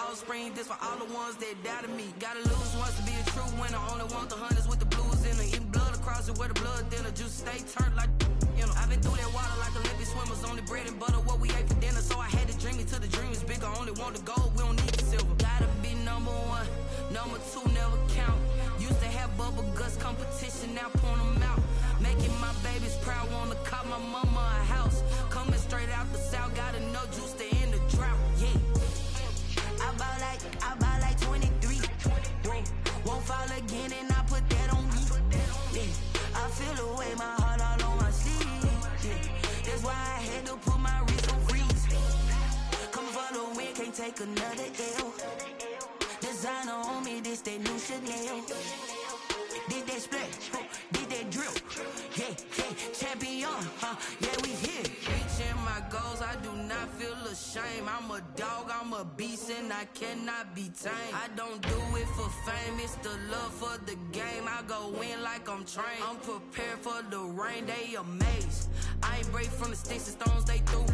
Cold Spring, this for all the ones that doubted me. Gotta lose once to be a true winner. Only want the hunters with the blues in them. Eating blood across it where the blood thinner. Juice stay turned like, you know. I've been through that water like Olympic swimmers. Only bread and butter, what we ate for dinner. So I had to dream it till the dream is bigger. Only want the gold, we don't need the silver. Gotta be number one, number two never count. Used to have bubble guts competition, now point them out. Making my babies proud, wanna cop my mama a house. Coming straight out the south, got enough juice to end the drought, yeah. I buy like 23. Whoa. Won't fall again and I put that on me. Yeah. I feel the way, my heart all on my sleeve. Yeah. That's why I had to put my wrist on freeze. Coming for the win, can't take another L. Designer on me, this that new Chanel. Did that splash, did that drill. Yeah, champion, yeah, we here. Reaching my goals, I do not feel ashamed. I'm a dog, I'm a beast, and I cannot be tamed. I don't do it for fame, it's the love for the game. I go in like I'm trained. I'm prepared for the rain, they amazed. I ain't break from the sticks and stones they threw.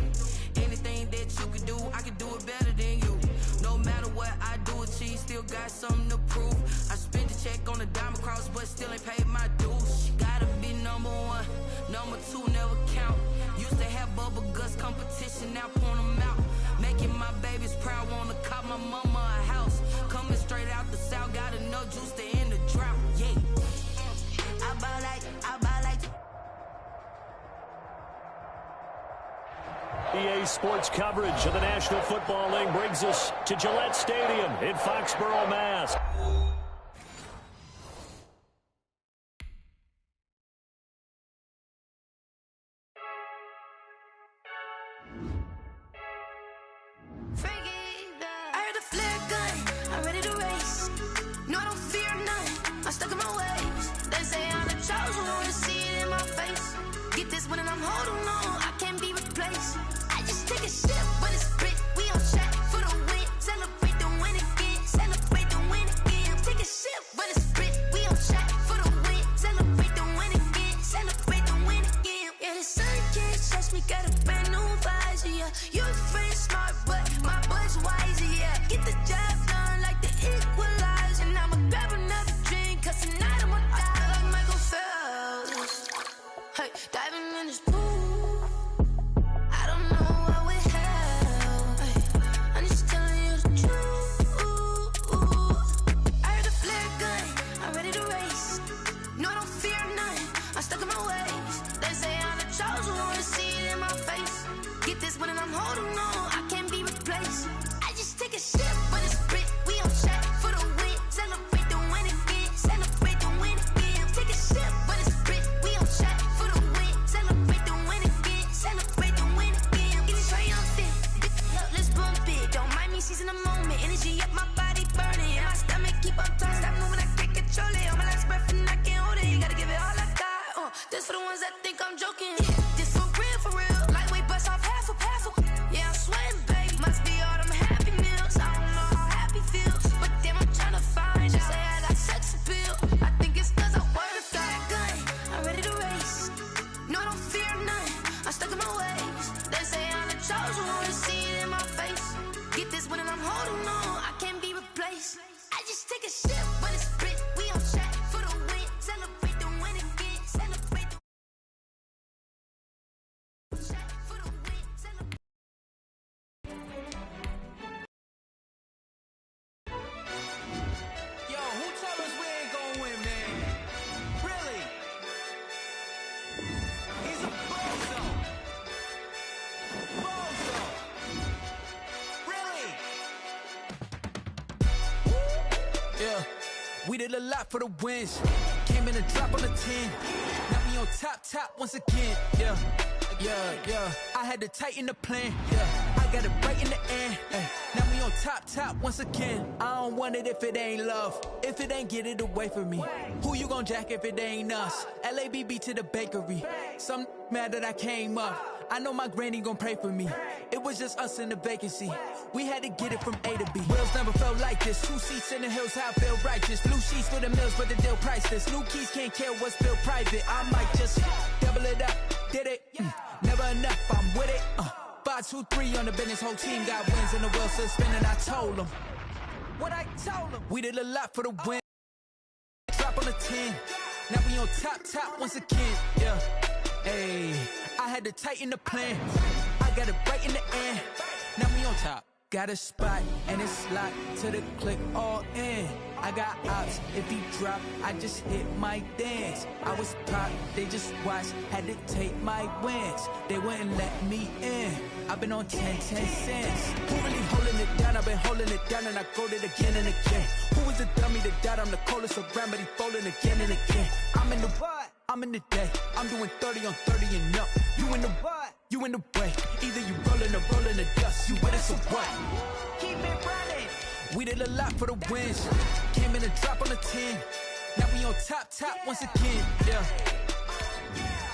Anything that you can do, I can do it better than you. No matter what I do, achieve, still got something to prove. I spent the check on the diamond cross, but still ain't paid my dues. Gotta be number one, number two never count. Used to have bubble guts competition, now point them out. Making my babies proud, wanna cop my mama a house. Coming straight out the south, got enough juice to end the drought, yeah. I buy like EA Sports coverage of the National Football League brings us to Gillette Stadium in Foxborough, Mass. I heard a flare gun, I'm ready to race. No, I don't fear none, I'm stuck in my ways. They say I'm the chosen one, see it in my face. Get this one and I'm holding on, I can't be replaced. I just take a sip, but it's split, we on track for the win. Celebrate the win again, celebrate the win again. Take a sip, but it's split, we on track for the win. Celebrate the win again, celebrate the win again. Yeah, the sun can't touch me, got a brand new visor, yeah. Your friend smart, but my bud's wiser, yeah. Get the job done like the equalizer. And I'ma grab another drink, cause tonight I'ma die like Michael Phelps. Hey, diving in this pool, I don't know what would help. Hey, I'm just telling you the truth. I heard a flare gun, I'm ready to race. No, I don't fear none, I'm stuck in my ways. They say I'm the chosen one, see it in my face. Get this one and I'm holding on, I can't be replaced. I just take a sip, but it's split, we on track for the win. Celebrate the win again, celebrate the win again. Take a sip, but it's split, we on track for the win. Celebrate the win again, celebrate the win again. Get it triumphant, look, let's bump it. Don't mind me seizing the moment, energy up my body burning. And my stomach keep on turning, stop moving, I can't control it. On my last breath and I can't hold it, you gotta give it all I got. This for the ones that think I'm joking. This for real, lightweight bust off half a. Yeah, I'm sweating, babe, must be all them happy meals. I don't know how happy feels, but damn, I'm tryna find out. Say I got sex appeal, I think it's cause I work. Got a gun, I'm ready to race. No, I don't fear none, I'm stuck in my ways. They say I'm the chosen one, see it in my face. Get this one and I'm holding on, I can't be replaced. I just take a sip, but it's split, we on track for the win. Celebrate the win again, celebrate the track for the win. Celebrate. Yo, who told us we ain't gonna win, man? Really? He's a bozo. Bozo. Really? Yeah, we did a lot for the wins. Came in a drop on the 10. Now we on top once again. Yeah. I had to tighten the plan. Yeah, I got it right in the end. Ay. Now we on top once again. I don't want it if it ain't love. If it ain't, get it away from me. Who you gon' jack if it ain't us? LABB to the bakery. Some mad that I came up. I know my granny gon' pray for me. It was just us in the vacancy. We had to get it from A to B. Wheels never felt like this. 2 seats in the hills, how I feel righteous. Blue sheets for the mills, but the deal priceless. New keys can't care what's built private. I might just double it up. Did it? Never enough, I'm with it. 5, 2, 3 on the business. Whole team got wins and the wheels still spinning. I told them What I told him. We did a lot for the win. Drop on the 10. Now we on top once again. Yeah. Hey, I had to tighten the plan. I got it right in the end. Now we on top. Got a spot and it's locked to the click all in. I got ops, if he drop, I just hit my dance. I was pop, they just watched, had to take my wins. They wouldn't let me in. I've been on 10 cents. Who really holding it down? I've been holding it down and I go it again and again. Who is the dummy that died? I'm the coldest around, but he folding again and again. I'm in the what? I'm in the day. I'm doing 30 on 30 and up. You in the what? You in the way. Either you rolling or rolling the dust. You with us or what? Keep it running. We did a lot for the wins. Came in and drop on the 10. Now we on top once again. Yeah.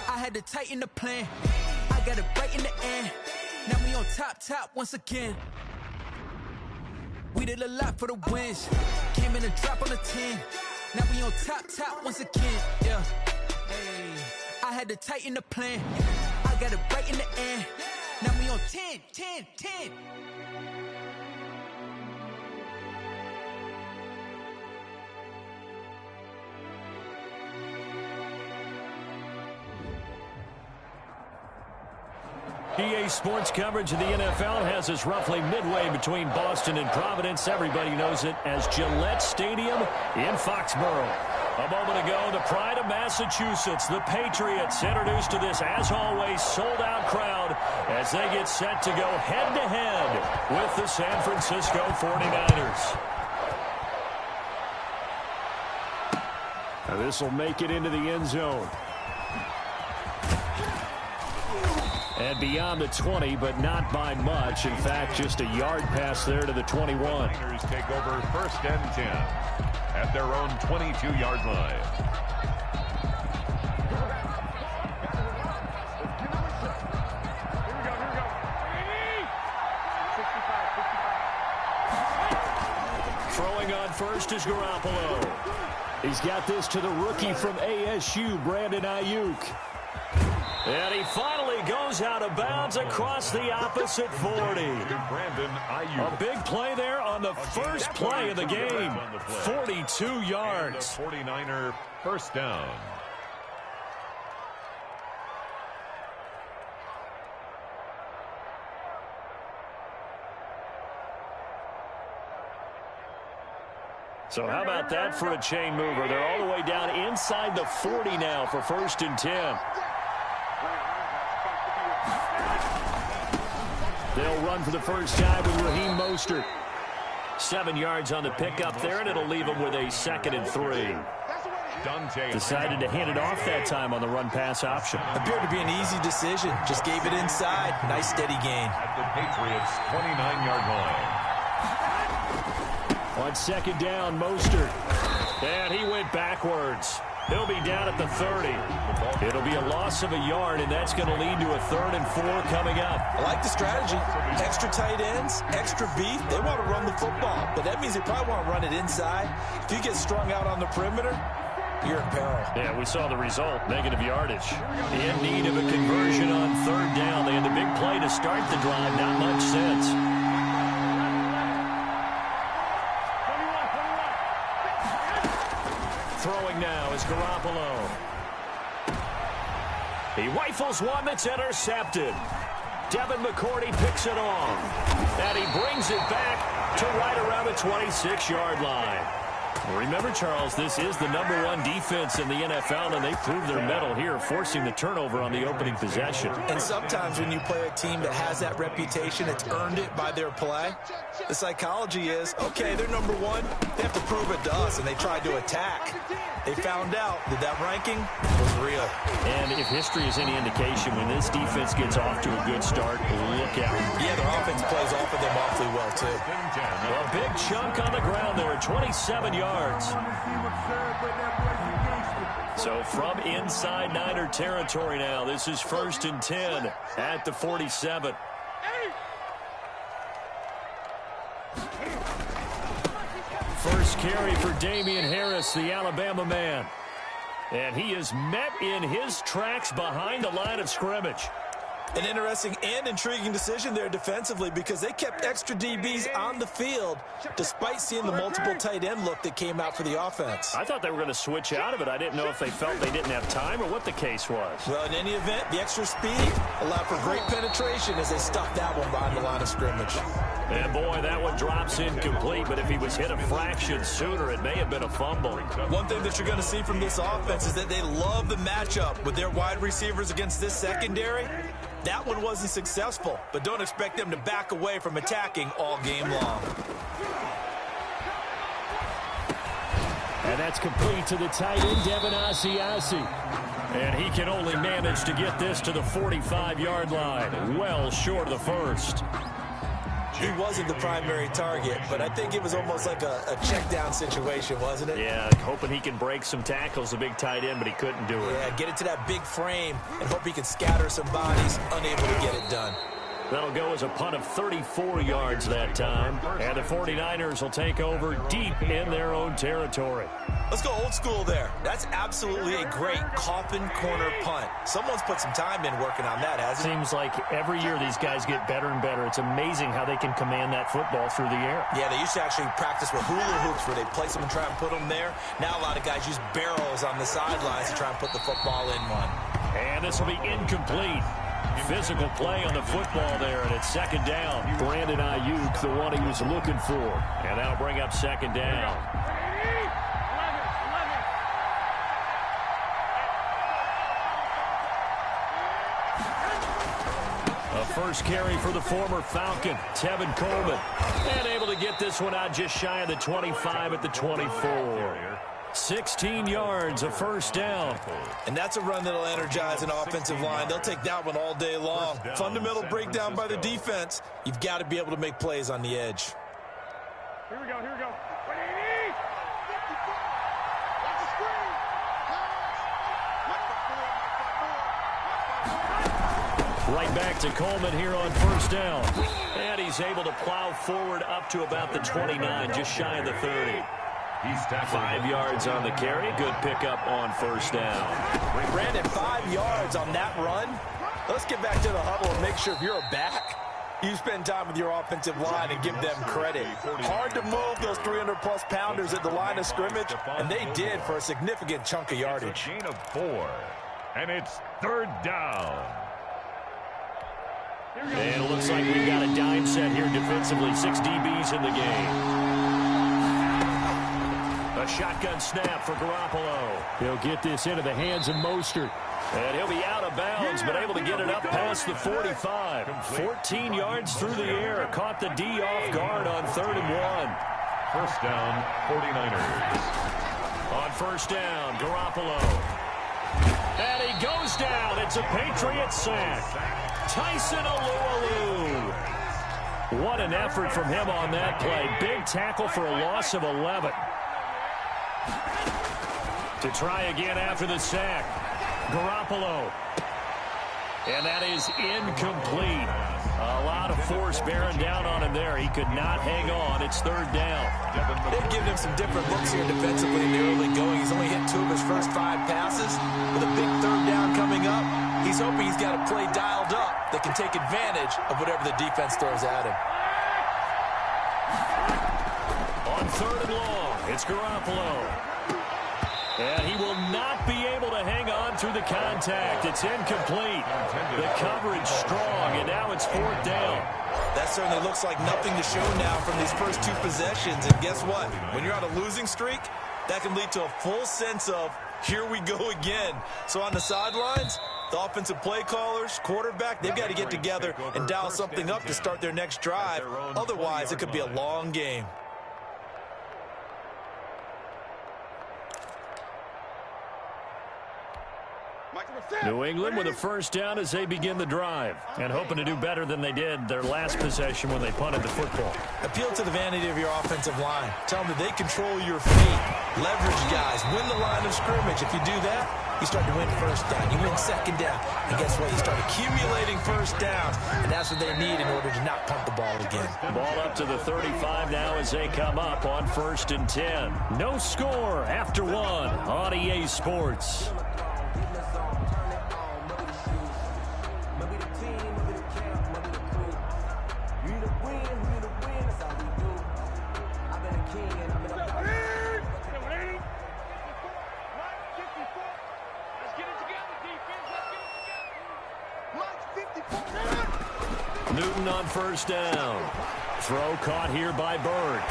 I had to tighten the plan. I got it right in the end. Now we on top once again. We did a lot for the wins. Came in and drop on the 10. Now we on top once again. Yeah. Hey, I had to tighten the plan. I got it right in the end. Now we on 10. EA Sports coverage of the NFL has us roughly midway between Boston and Providence. Everybody knows it as Gillette Stadium in Foxborough. A moment ago, the pride of Massachusetts, the Patriots, introduced to this, as always, sold-out crowd as they get set to go head-to-head with the San Francisco 49ers. Now this will make it into the end zone. And beyond the 20, but not by much. In fact, just a yard pass there to the 21. Niners take over 1st and 10 at their own 22-yard line. Throwing on first is Garoppolo. He's got this to the rookie from ASU, Brandon Ayuk. And he finally goes out of bounds across the opposite 40. Brandon Ayuk. A big play there on the first play of the game. 42 yards. 49er first down. So how about that for a chain mover? They're all the way down inside the 40 now for 1st and 10. They'll run for the first time with Raheem Mostert. 7 yards on the pickup there, and it'll leave them with a 2nd and 3. Decided to hand it off that time on the run-pass option. Appeared to be an easy decision. Just gave it inside. Nice, steady gain. At the Patriots' 29-yard line. On 2nd down, Mostert. And he went backwards. He'll be down at the 30. It'll be a loss of a yard, and that's going to lead to a 3rd and 4 coming up. I like the strategy. Extra tight ends, extra beef. They want to run the football, but that means they probably want to run it inside. If you get strung out on the perimeter, you're in peril. Yeah, we saw the result, negative yardage. In need of a conversion on 3rd down. They had the big play to start the drive, not much sense. Throwing now is Garoppolo. He rifles one that's intercepted. Devin McCourty picks it off. And he brings it back to right around the 26-yard line. Remember, Charles, this is the #1 defense in the NFL, and they proved their mettle here, forcing the turnover on the opening possession. And sometimes when you play a team that has that reputation, it's earned it by their play. The psychology is, okay, they're #1. They have to prove it to us, and they tried to attack. They found out that that ranking was real. And if history is any indication, when this defense gets off to a good start, look out. Yeah, their offense plays off of them awfully well, too. A big chunk on the ground there, 27 yards. So from inside Niner territory now, this is 1st and 10 at the 47. First carry for Damian Harris, the Alabama man. And he is met in his tracks behind the line of scrimmage. An interesting and intriguing decision there defensively because they kept extra DBs on the field despite seeing the multiple tight end look that came out for the offense. I thought they were going to switch out of it. I didn't know if they felt they didn't have time or what the case was. Well, in any event, the extra speed allowed for great penetration as they stuffed that one behind the line of scrimmage. And boy, that one drops incomplete, but if he was hit a fraction sooner, it may have been a fumble. One thing that you're going to see from this offense is that they love the matchup with their wide receivers against this secondary. That one wasn't successful, but don't expect them to back away from attacking all game long. And that's complete to the tight end, Devin Asiasi. And he can only manage to get this to the 45-yard line, well short of the first. He wasn't the primary target, but I think it was almost like a check-down situation, wasn't it? Yeah, hoping he can break some tackles, the big tight end, but he couldn't do it. Yeah, get it to that big frame and hope he can scatter some bodies, unable to get it done. That'll go as a punt of 34 yards that time. And the 49ers will take over deep in their own territory. Let's go old school there. That's absolutely a great coffin corner punt. Someone's put some time in working on that, hasn't it? Seems like every year these guys get better and better. It's amazing how they can command that football through the air. Yeah, they used to actually practice with hula hoops where they place them and try and put them there. Now a lot of guys use barrels on the sidelines to try and put the football in one. And this will be incomplete. Physical play on the football there, and it's second down. Brandon Ayuk, the one he was looking for. And that'll bring up second down. A first carry for the former Falcon, Tevin Coleman. And able to get this one out just shy of the 25 at the 24. 16 yards, a first down. And that's a run that'll energize an offensive line. They'll take that one all day long. Fundamental breakdown by the defense. You've got to be able to make plays on the edge. Here we go, here we go. Right back to Coleman here on first down. And he's able to plow forward up to about the 29, just shy of the 30. 5 yards on the carry. Good pickup on first down. Brandon, 5 yards on that run. Let's get back to the huddle and make sure if you're a back, you spend time with your offensive line and give them credit. Hard to move those 300-plus pounders at the line of scrimmage, and they did for a significant chunk of yardage. Gain of 4, and it's third down. And it looks like we've got a dime set here defensively. 6 DBs in the game. A shotgun snap for Garoppolo. He'll get this into the hands of Mostert. And he'll be out of bounds, but able to get it up past the 45. 14 yards through the air. Caught the D off guard on 3rd and 1. First down, 49ers. On first down, Garoppolo. And he goes down. It's a Patriot sack. Tyson Alualu. What an effort from him on that play. Big tackle for a loss of 11. To try again after the sack. Garoppolo. And that is incomplete. A lot of force bearing down on him there. He could not hang on. It's 3rd down. They've given him some different looks here defensively in the early going. He's only hit 2 of his first 5 passes. With a big 3rd down coming up, he's hoping he's got a play dialed up that can take advantage of whatever the defense throws at him. On 3rd and long, it's Garoppolo. And he will not be able to hang on through the contact. It's incomplete. The coverage strong, and now it's 4th down. That certainly looks like nothing to show now from these first 2 possessions. And guess what? When you're on a losing streak, that can lead to a full sense of, here we go again. So on the sidelines, the offensive play callers, quarterback, they've got to get together and dial something up to start their next drive. Otherwise, it could be a long game. New England with a first down as they begin the drive, and hoping to do better than they did their last possession when they punted the football. Appeal to the vanity of your offensive line. Tell them that they control your fate. Leverage guys. Win the line of scrimmage. If you do that, you start to win first down. You win second down. And guess what? You start accumulating first downs, and that's what they need in order to not punt the ball again. Ball up to the 35 now as they come up on 1st and 10. No score after 1 on EA Sports. Newton on first down. Throw caught here by Bird.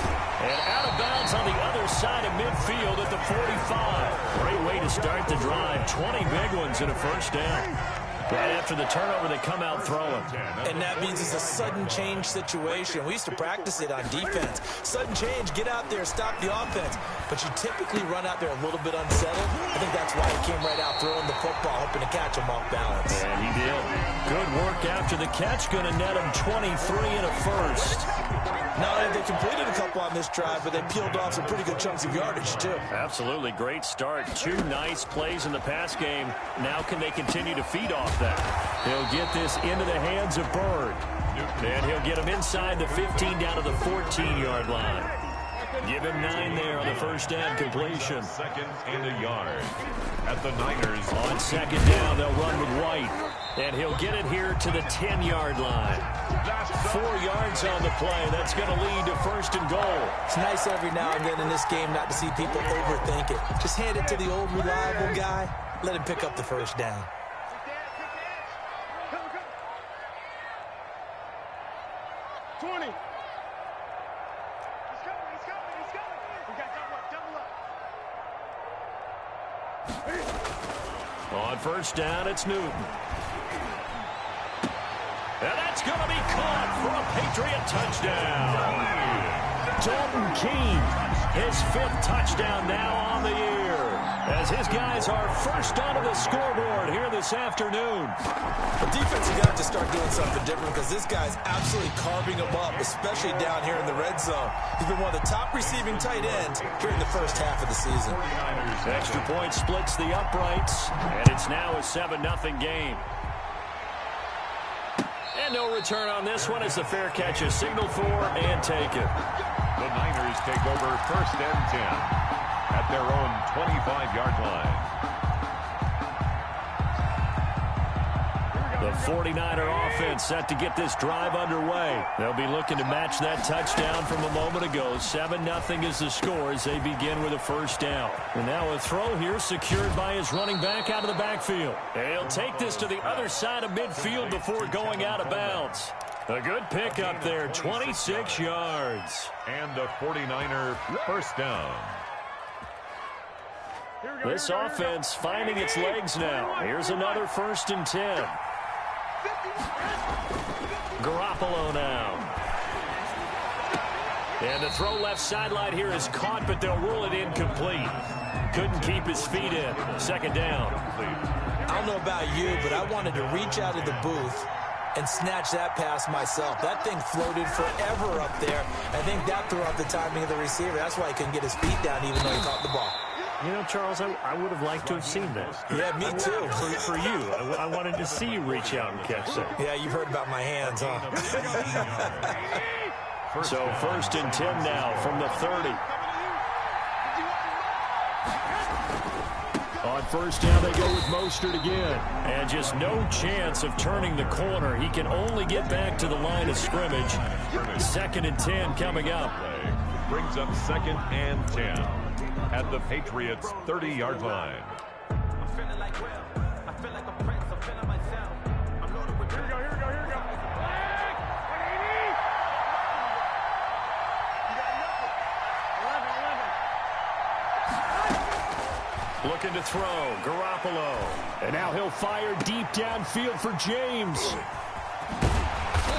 And out of bounds on the other side of midfield at the 45. Great way to start the drive. 20 big ones in a first down. Right after the turnover, they come out throwing. And that means it's a sudden change situation. We used to practice it on defense. Sudden change, get out there, stop the offense. But you typically run out there a little bit unsettled. I think that's why he came right out throwing the football, hoping to catch him off balance. And he did. Good work after the catch. Going to net him 23 and a first. Not only they completed a couple on this drive, but they peeled off some pretty good chunks of yardage, too. Absolutely. Great start. 2 nice plays in the pass game. Now can they continue to feed off that? He'll get this into the hands of Bird. And he'll get him inside the 15 down to the 14-yard line. Give him 9 there on the first down completion. Second and a yard. At the Niners. On second down, they'll run with White. And he'll get it here to the 10-yard line. 4 yards on the play. That's going to lead to first and goal. It's nice every now and then in this game not to see people overthink it. Just hand it to the old reliable guy. Let him pick up the first down. On first down, it's Newton. And that's going to be caught for a Patriot touchdown. Dalton Keene, his 5th touchdown now on the year, as his guys are first onto the scoreboard here this afternoon. The defense is going to have to start doing something different because this guy's absolutely carving them up, especially down here in the red zone. He's been one of the top receiving tight ends here in the first half of the season. Extra point splits the uprights, and it's now a 7-0 game. And no return on this one as the fair catch is signaled for and taken. The Niners take over first and 10 at their own 25-yard line. The 49er offense set to get this drive underway. They'll be looking to match that touchdown from a moment ago. 7-0 is the score as they begin with a first down. And now a throw here secured by his running back out of the backfield. And he'll take this to the other side of midfield before going out of bounds. A good pick up there, 26 yards. And a 49er first down. This offense finding its legs now. Here's another first and 10. Garoppolo now. And the throw left sideline here is caught, but they'll rule it incomplete. Couldn't keep his feet in. Second down. I don't know about you, but I wanted to reach out of the booth and snatch that pass myself. That thing floated forever up there. I think that threw off the timing of the receiver. That's why he couldn't get his feet down even though he caught the ball. You know, Charles, I would have liked to have seen that. Yeah, me too. For you. I wanted to see you reach out and catch that. Yeah, you've heard about my hands, huh? So first and 10 now from the 30. On first down, they go with Mostert again. And just no chance of turning the corner. He can only get back to the line of scrimmage. Second and 10 coming up. Brings up second and 10 at the Patriots' 30-yard line. Looking to throw, Garoppolo. And now he'll fire deep downfield for James.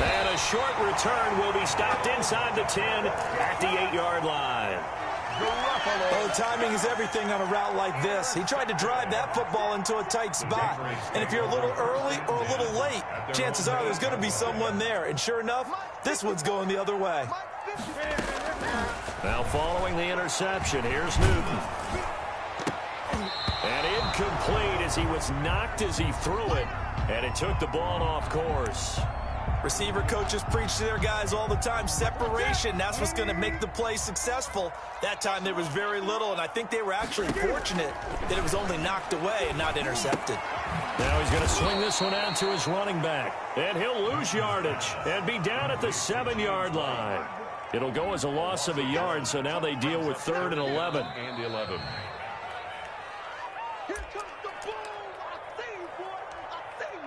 And a short return will be stopped inside the 10 at the 8-yard line. Oh, timing is everything on a route like this. He tried to drive that football into a tight spot. And if you're a little early or a little late, chances are there's going to be someone there. And sure enough, this one's going the other way. Now following the interception, here's Newton. And incomplete as he was knocked as he threw it. And it took the ball off course. Receiver coaches preach to their guys all the time. Separation, that's what's going to make the play successful. That time there was very little, and I think they were actually fortunate that it was only knocked away and not intercepted. Now he's going to swing this one out to his running back. And he'll lose yardage and be down at the 7-yard line. It'll go as a loss of a yard, so now they deal with 3rd and 11. And 11. Here comes the boom. I see you, boy. I see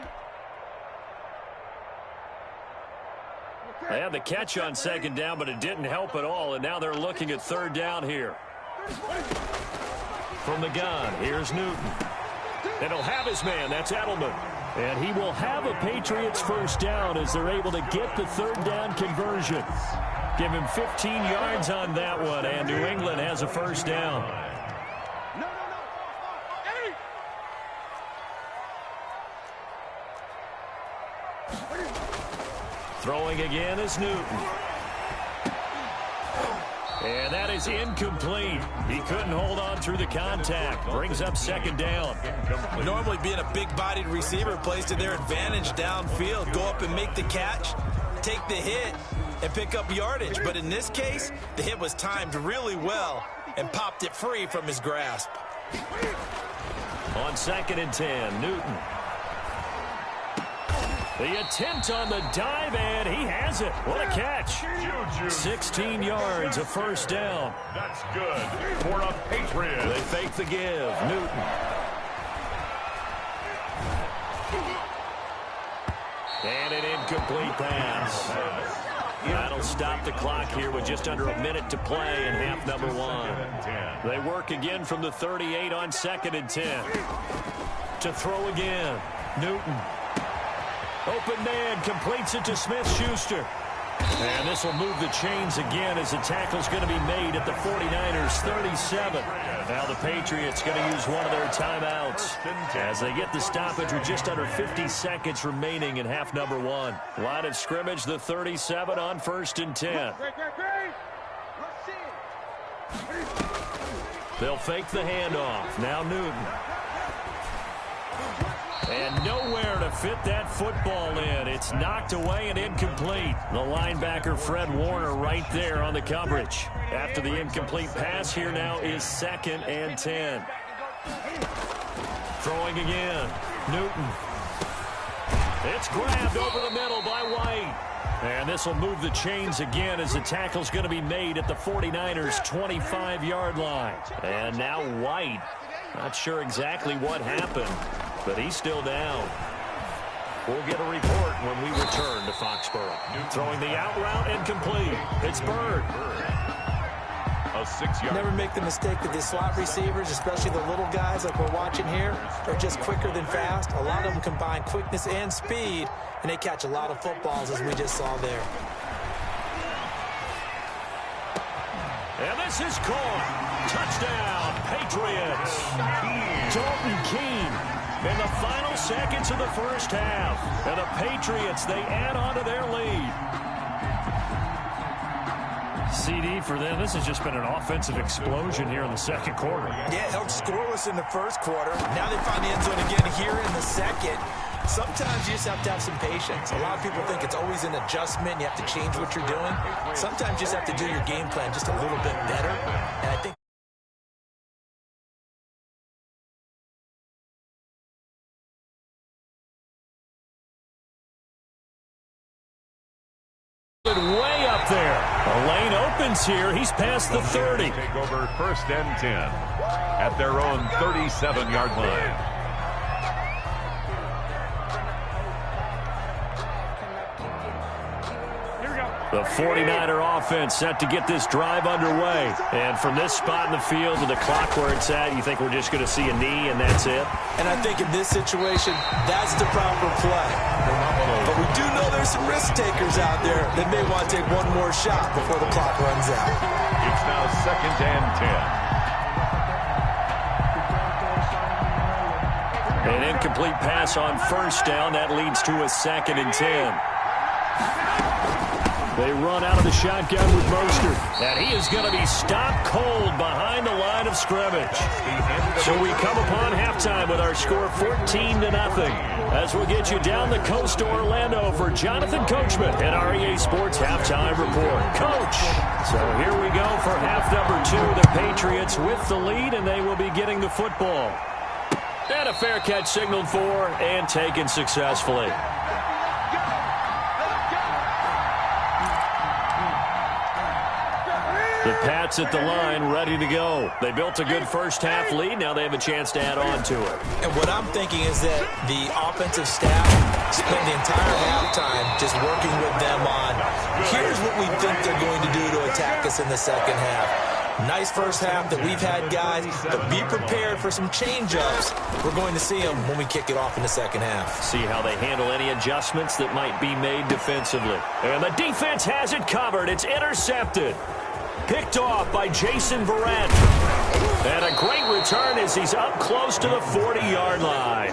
you. They had the catch on 2nd down, but it didn't help at all, and now they're looking at 3rd down here. From the gun, here's Newton. And he'll have his man. That's Edelman. And he will have a Patriots 1st down as they're able to get the 3rd down conversion. Give him 15 yards on that one, and New England has a 1st down. No. Hey! Throwing again is Newton. And that is incomplete. He couldn't hold on through the contact. Brings up 2nd down. Normally being a big-bodied receiver plays to their advantage downfield. Go up and make the catch, take the hit, and pick up yardage. But in this case, the hit was timed really well and popped it free from his grasp. On 2nd and 10, Newton. The attempt on the dive, and he has it. What a catch. 16 yards, a 1st down. That's good for a Patriot. They fake the give. Newton. And an incomplete pass. That'll stop the clock here with just under a minute to play in half number 1. They work again from the 38 on 2nd and 10. To throw again. Newton. Open man, completes it to Smith-Schuster. And this will move the chains again as the tackle's going to be made at the 49ers 37. Now the Patriots going to use one of their timeouts as they get the stoppage with just under 50 seconds remaining in half number 1. Line of scrimmage, the 37 on 1st and 10. They'll fake the handoff. Now Newton. And nowhere to fit that football in. It's knocked away and incomplete. The linebacker, Fred Warner, right there on the coverage. After the incomplete pass, here now is 2nd and 10. Throwing again. Newton. It's grabbed over the middle by White. And this will move the chains again as the tackle's going to be made at the 49ers' 25-yard line. And now White. Not sure exactly what happened, but he's still down. We'll get a report when we return to Foxborough. Throwing the out route and complete. It's Bird. A 6-yard. Never make the mistake that the slot receivers, especially the little guys like we're watching here, are just quicker than fast. A lot of them combine quickness and speed, and they catch a lot of footballs, as we just saw there. And this is caught. Touchdown, Patriots. Dalton Keene in the final seconds of the 1st half. And the Patriots, they add on to their lead. CD for them, this has just been an offensive explosion here in the 2nd quarter. Yeah, held scoreless in the 1st quarter. Now they find the end zone again here in the 2nd. Sometimes you just have to have some patience. A lot of people think it's always an adjustment. You have to change what you're doing. Sometimes you just have to do your game plan just a little bit better. And I think way up there. A lane opens here. He's past the 30. Take over 1st and 10 at their own 37-yard line. The 49er offense set to get this drive underway. And from this spot in the field to the clock where it's at, you think we're just going to see a knee and that's it? And I think in this situation, that's the proper play. But we do know there's some risk takers out there that may want to take one more shot before the clock runs out. It's now 2nd and 10. An incomplete pass on 1st down. That leads to a 2nd and 10. They run out of the shotgun with Mostert. And he is going to be stopped cold behind the line of scrimmage. So we come upon halftime with our score 14-0. As we'll get you down the coast to Orlando for Jonathan Coachman at REA Sports Halftime Report. Coach! So here we go for half number 2. The Patriots with the lead, and they will be getting the football. And a fair catch signaled for and taken successfully. The Pats at the line, ready to go. They built a good first-half lead. Now they have a chance to add on to it. And what I'm thinking is that the offensive staff spent the entire halftime just working with them on, here's what we think they're going to do to attack us in the second half. Nice first half that we've had, guys, but be prepared for some change-ups. We're going to see them when we kick it off in the second half. See how they handle any adjustments that might be made defensively. And the defense has it covered. It's intercepted. Picked off by Jason Verrett. And a great return as he's up close to the 40-yard line.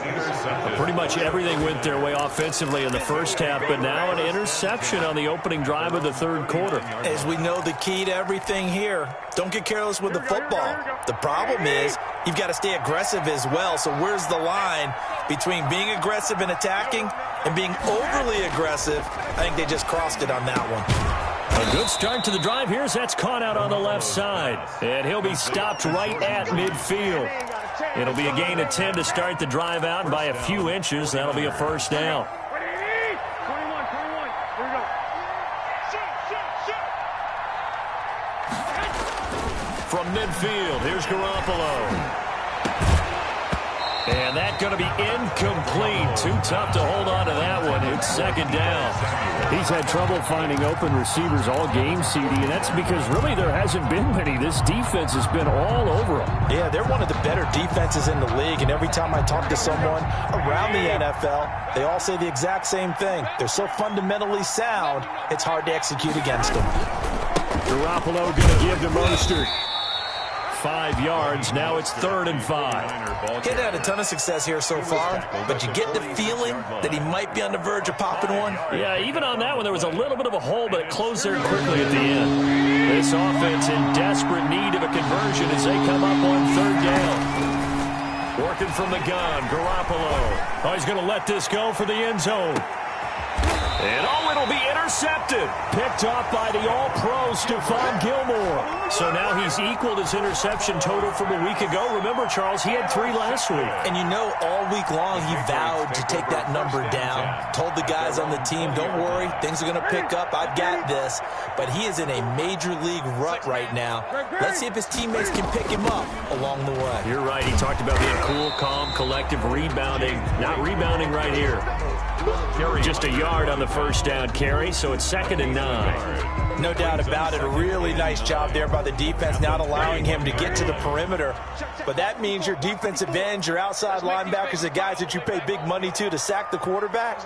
Pretty much everything went their way offensively in the first half, but now an interception on the opening drive of the third quarter. As we know, the key to everything here, don't get careless with the football. The problem is you've got to stay aggressive as well. So where's the line between being aggressive and attacking and being overly aggressive? I think they just crossed it on that one. A good start to the drive here as that's caught out on the left side. And he'll be stopped right at midfield. It'll be a gain of 10 to start the drive out by a few inches. That'll be a first down. 21. Here we go. From midfield, here's Garoppolo. And that's going to be incomplete. Too tough to hold on to that one. It's second down. He's had trouble finding open receivers all game, CD, and that's because really there hasn't been many. This defense has been all over them. Yeah, they're one of the better defenses in the league, and every time I talk to someone around the NFL, they all say the exact same thing. They're so fundamentally sound, it's hard to execute against them. Garoppolo going to give to Mostert. 5 yards. Now it's 3rd and 5. He's had a ton of success here so far, but you get the feeling that he might be on the verge of popping one. Yeah, even on that one, there was a little bit of a hole, but it closed there quickly at the end. This offense in desperate need of a conversion as they come up on 3rd down. Working from the gun, Garoppolo. Oh, he's going to let this go for the end zone. And it'll be intercepted. Picked off by the all-pro Stephon Gilmore. So now he's equaled his interception total from a week ago. Remember, Charles, he had 3 last week. And you know, all week long he vowed to take that number down. Told the guys on the team, don't worry, things are going to pick up. I've got this. But he is in a major league rut right now. Let's see if his teammates can pick him up along the way. You're right. He talked about being cool, calm, collective, rebounding. Not rebounding right here. Just a yard on the first down carry, so it's 2nd and 9. No doubt about it. A really nice job there by the defense, not allowing him to get to the perimeter. But that means your defensive ends, your outside linebackers, the guys that you pay big money to sack the quarterback,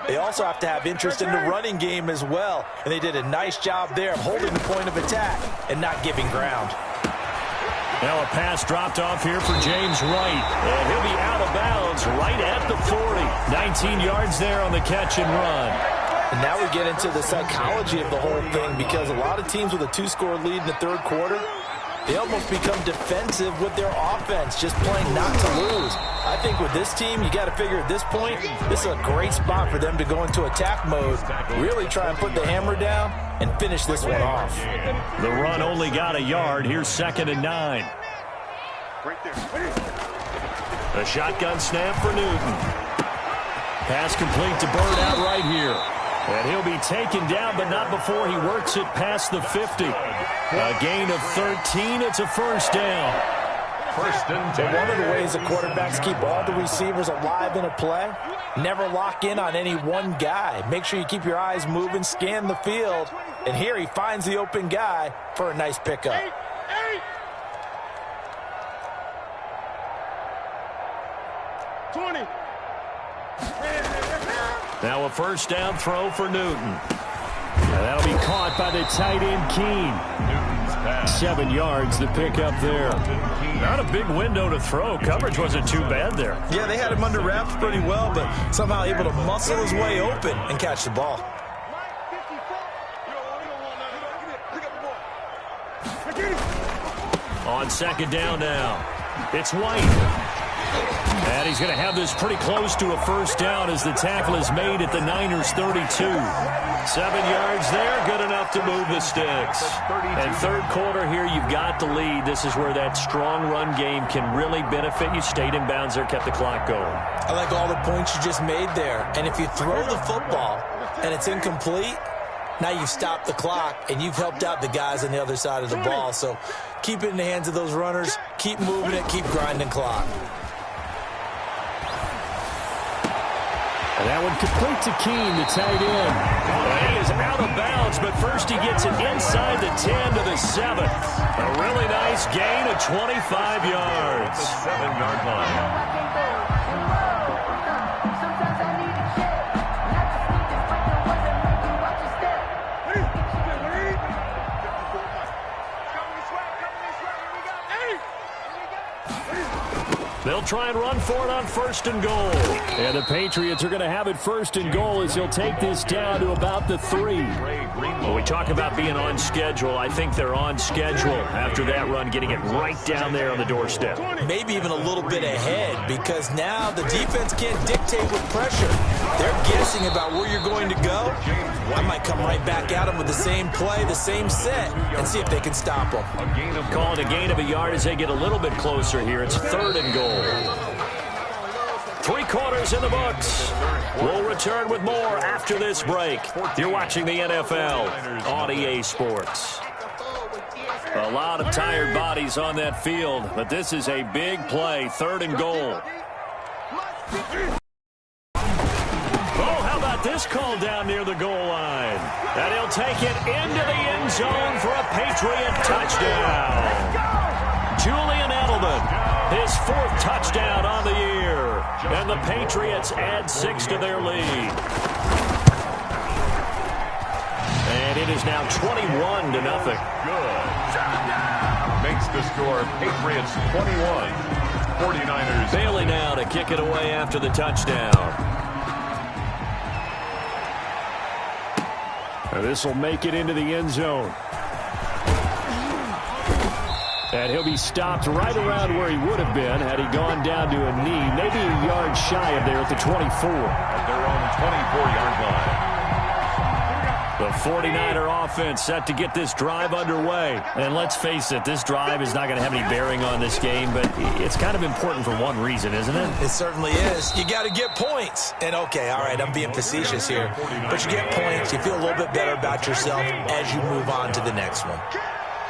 they also have to have interest in the running game as well. And they did a nice job there of holding the point of attack and not giving ground. Now a pass dropped off here for James White. And he'll be out of bounds right at the 40. 19 yards there on the catch and run. And now we get into the psychology of the whole thing, because a lot of teams with a 2-score lead in the third quarter, they almost become defensive with their offense, just playing not to lose. I think with this team, you got to figure at this point, this is a great spot for them to go into attack mode, really try and put the hammer down and finish this one off. The run only got a yard. Here's 2nd and 9. A shotgun snap for Newton. Pass complete to Bird out right here. And he'll be taken down, but not before he works it past the 50. A gain of 13. It's a first down. 1st and 10. One of the ways the quarterbacks keep all the receivers alive in a play, never lock in on any one guy. Make sure you keep your eyes moving, scan the field. And here he finds the open guy for a nice pickup. 20. Now a first down throw for Newton. And that'll be caught by the tight end, Keene. 7 yards, the pickup there. Not a big window to throw. Coverage wasn't too bad there. Yeah, they had him under wraps pretty well, but somehow able to muscle his way open and catch the ball. On 2nd down now, it's White. And he's going to have this pretty close to a first down as the tackle is made at the Niners' 32. 7 yards there, good enough to move the sticks. And third quarter here, you've got the lead. This is where that strong run game can really benefit you. Stayed in bounds there, kept the clock going. I like all the points you just made there. And if you throw the football and it's incomplete, Now you've stopped the clock, and you've helped out the guys on the other side of the ball. So keep it in the hands of those runners. Keep moving it. Keep grinding clock. And that one complete to Keene, the tight end. He is out of bounds, but first he gets it inside the 10 to the 7. A really nice gain of 25 yards. The 7-yard line. They'll try and run for it on 1st and goal. And the Patriots are going to have it 1st and goal as he'll take this down to about the 3. When we talk about being on schedule, I think they're on schedule after that run, getting it right down there on the doorstep. Maybe even a little bit ahead, because now the defense can't dictate with pressure. They're guessing about where you're going to go. I might come right back at them with the same play, the same set, and see if they can stop them. Calling a gain of a yard as they get a little bit closer here. It's 3rd and goal. 3 quarters in the books. We'll return with more after this break. You're watching the NFL on EA Sports. A lot of tired bodies on that field, but this is a big play. 3rd and goal. Oh, how about this call down near the goal line? And he'll take it into the end zone for a Patriot touchdown. Julian Edelman. His 4th touchdown on the year. And the Patriots add 6 to their lead. And it is now 21-0. Good. Makes the score Patriots 21. 49ers. Bailey now to kick it away after the touchdown. And this will make it into the end zone. And he'll be stopped right around where he would have been had he gone down to a knee, maybe a yard shy of there at the 24. At their own 24-yard line. The 49er offense set to get this drive underway. And let's face it, this drive is not going to have any bearing on this game, but it's kind of important for one reason, isn't it? It certainly is. You got to get points. And, okay, all right, I'm being facetious here. But you get points, you feel a little bit better about yourself as you move on to the next one.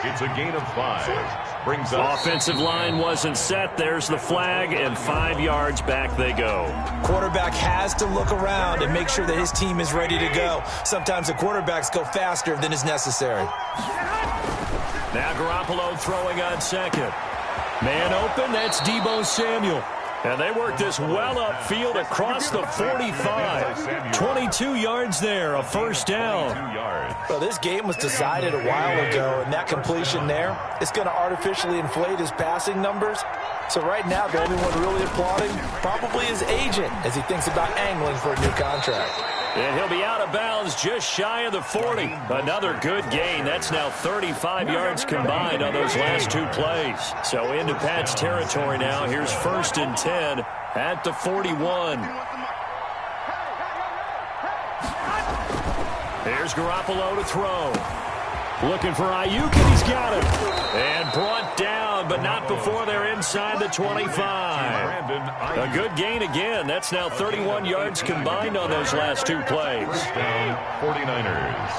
It's a gain of 5. Brings up offensive line wasn't set. There's the flag, and 5 yards back they go. Quarterback has to look around and make sure that his team is ready to go. Sometimes the quarterbacks go faster than is necessary. Now Garoppolo throwing on 2nd. Man open, that's Deebo Samuel. And they work this well upfield across the 45. 22 yards there, a 1st down. Well, this game was decided a while ago, and that completion there is going to artificially inflate his passing numbers. So right now, the only one really applauding probably his agent as he thinks about angling for a new contract. And he'll be out of bounds just shy of the 40. Another good gain. That's now 35 yards combined on those last 2 plays. So into Pat's territory now. Here's 1st and 10 at the 41. Here's Garoppolo to throw. Looking for Ayuk, and he's got him. And brought down, but not before they're inside the 25. A good gain again. That's now 31 yards combined on those last 2 plays. Down 49ers.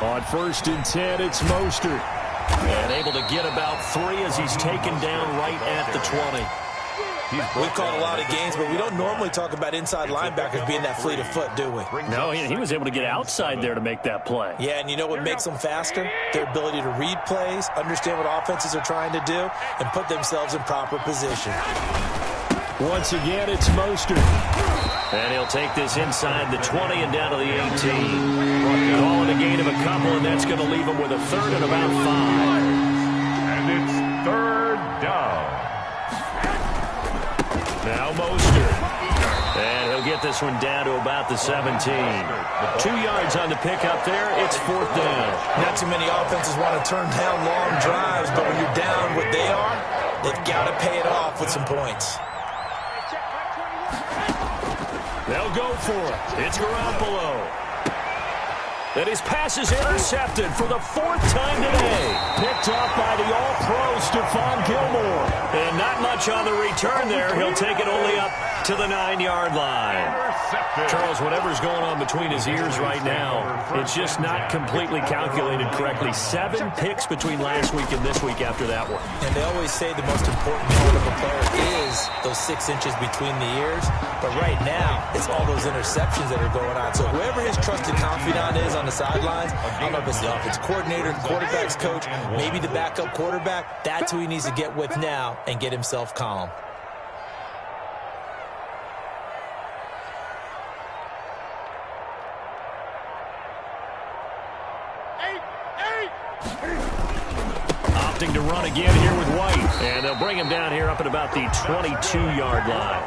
On 1st and 10, it's Mostert. And able to get about 3 as he's taken down right at the 20. We've called a lot of games, but we don't normally talk about inside linebackers being that fleet of foot, do we? No, he was able to get outside there to make that play. Yeah, and you know what makes them faster? Their ability to read plays, understand what offenses are trying to do, and put themselves in proper position. Once again, it's Mostert. And he'll take this inside the 20 and down to the 18. Calling a gain of a couple, and that's going to leave him with a 3rd and about 5. And it's 3rd down. Now Mostert. And he'll get this one down to about the 17. 2 yards on the pickup there. It's 4th down. Not too many offenses want to turn down long drives, but when you're down what they are, they've got to pay it off with some points. They'll go for it. It's Garoppolo. And his pass is intercepted for the 4th time today. Picked off by the all-pro Stephon Gilmore. And not much on the return there. He'll take it only up to the 9-yard line. Charles, whatever's going on between his ears right now, it's just not completely calculated correctly. 7 picks between last week and this week after that one. And they always say the most important part of a player is those 6 inches between the ears. But right now, it's all those interceptions that are going on. So whoever his trusted confidant is on the sidelines, I don't know if it's the offense coordinator, the quarterback's coach, maybe the backup quarterback, that's who he needs to get with now and get himself calm. Opting to run again here with White. And they'll bring him down here up at about the 22-yard line.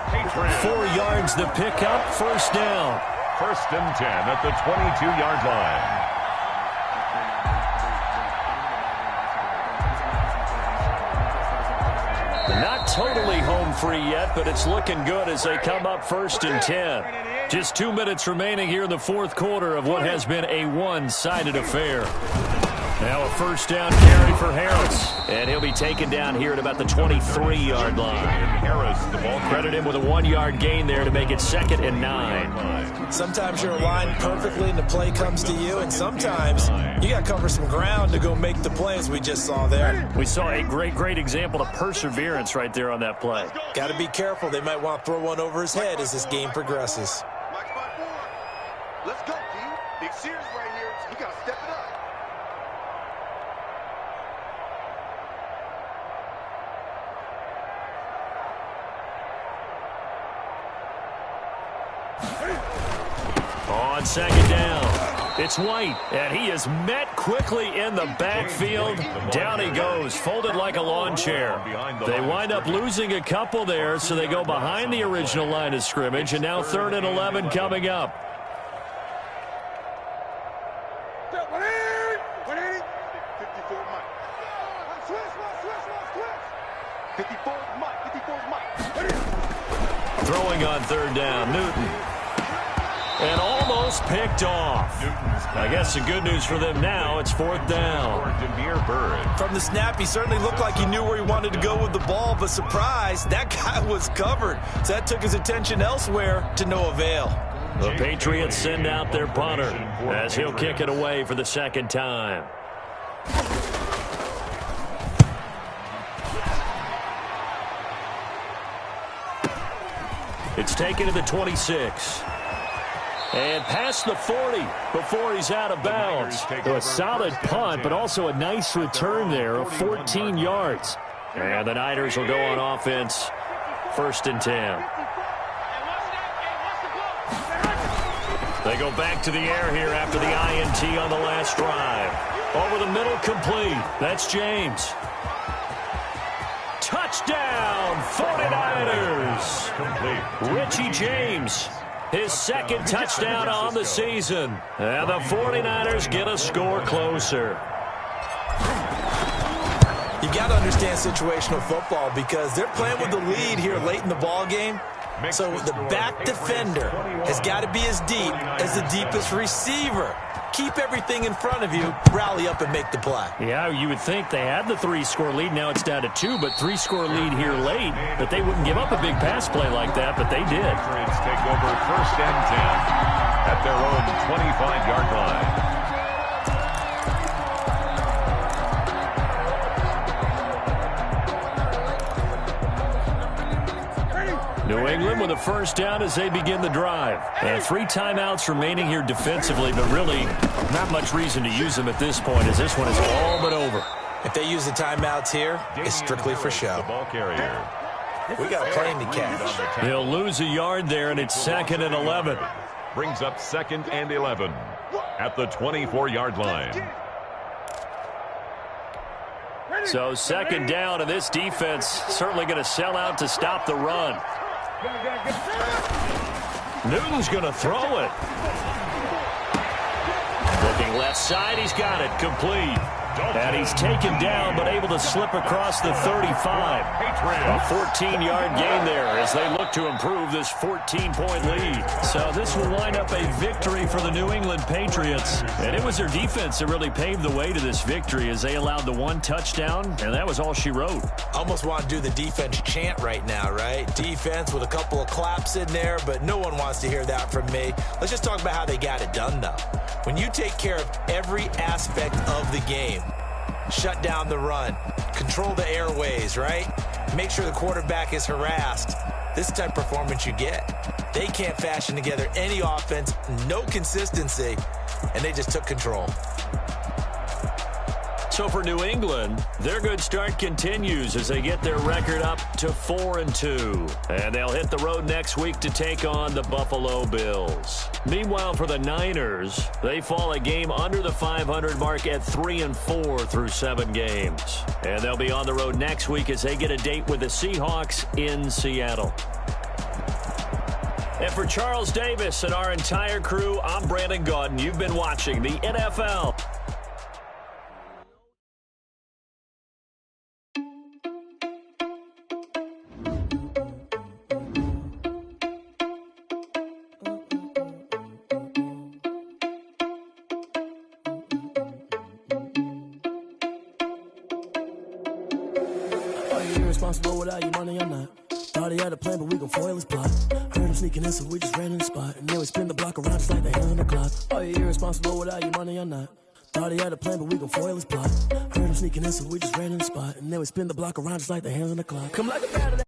4 yards the pickup, 1st down. 1st and 10 at the 22-yard line. Not totally home free yet, but it's looking good as they come up 1st and 10. Just 2 minutes remaining here in the 4th quarter of what has been a one-sided affair. Now a 1st down carry for Harris. And he'll be taken down here at about the 23-yard line. Harris, the ball. Credit him with a 1-yard gain there to make it 2nd and 9. Sometimes you're aligned perfectly and the play comes to you, and sometimes you got to cover some ground to go make the play, as we just saw there. We saw a great example of perseverance right there on that play. Got to be careful. They might want to throw one over his head as this game progresses. Let's go, team. Big series right here. You got to step it up. On 2nd down, it's White, and he is met quickly in the backfield. Down he goes, folded like a lawn chair. They wind up losing a couple there, so they go behind the original line of scrimmage, and now 3rd and 11 coming up. 54's Mike. Throwing on 3rd down, Newton. And almost picked off. I guess the good news for them now, it's 4th down. From the snap, he certainly looked like he knew where he wanted to go with the ball, but surprise, that guy was covered. So that took his attention elsewhere to no avail. The Patriots send out their punter as he'll kick it away for the 2nd time. It's taken to the 26. And past the 40 before he's out of bounds. So a solid punt, but also a nice return there of 14 yards. And the Niners will go on offense, 1st and 10. They go back to the air here after the INT on the last drive. Over the middle, complete. That's James. Touchdown, 49ers. Complete. Richie James. His 2nd touchdown on the season. And the 49ers get a score closer. You got to understand situational football because they're playing with the lead here late in the ball game. So the back defender has got to be as deep as the deepest receiver. Keep everything in front of you, rally up and make the play. Yeah, you would think they had the 3-score lead. Now it's down to 2, but 3-score lead here late. But they wouldn't give up a big pass play like that, but they did. Patriots take over 1st and 10 at their own 25-yard line. New England with a 1st down as they begin the drive. And 3 timeouts remaining here defensively, but really not much reason to use them at this point as this one is all but over. If they use the timeouts here, it's strictly for show. The ball carrier. We got a plane to catch. He'll lose a yard there, and it's 2nd and 11. Brings up 2nd and 11 at the 24-yard line. So 2nd down, and this defense certainly going to sell out to stop the run. Newton's going to throw it. Looking left side, he's got it. Complete. And he's taken down, but able to slip across the 35. A 14-yard gain there as they look to improve this 14-point lead. So this will wind up a victory for the New England Patriots. And it was their defense that really paved the way to this victory as they allowed the one touchdown, and that was all she wrote. Almost want to do the defense chant right now, right? Defense with a couple of claps in there, but no one wants to hear that from me. Let's just talk about how they got it done, though. When you take care of every aspect of the game, shut down the run, control the airways, right? Make sure the quarterback is harassed. This type of performance you get. They can't fashion together any offense, no consistency, and they just took control. So for New England, their good start continues as they get their record up to 4-2. And they'll hit the road next week to take on the Buffalo Bills. Meanwhile, for the Niners, they fall a game under the 500 mark at 3-4 through 7 games. And they'll be on the road next week as they get a date with the Seahawks in Seattle. And for Charles Davis and our entire crew, I'm Brandon Gaudin. You've been watching the NFL. Irresponsible without your money or not. Thought he had a plan, but we gon' foil his plot. Heard him sneaking in, so we just ran in the spot. And then we spin the block around just like the hands on the clock. Are you irresponsible without your money or not? Thought he had a plan, but we gon' foil his plot. Heard him sneaking in, so we just ran in the spot. And then we spin the block around just like the hands on the clock. Come like a bat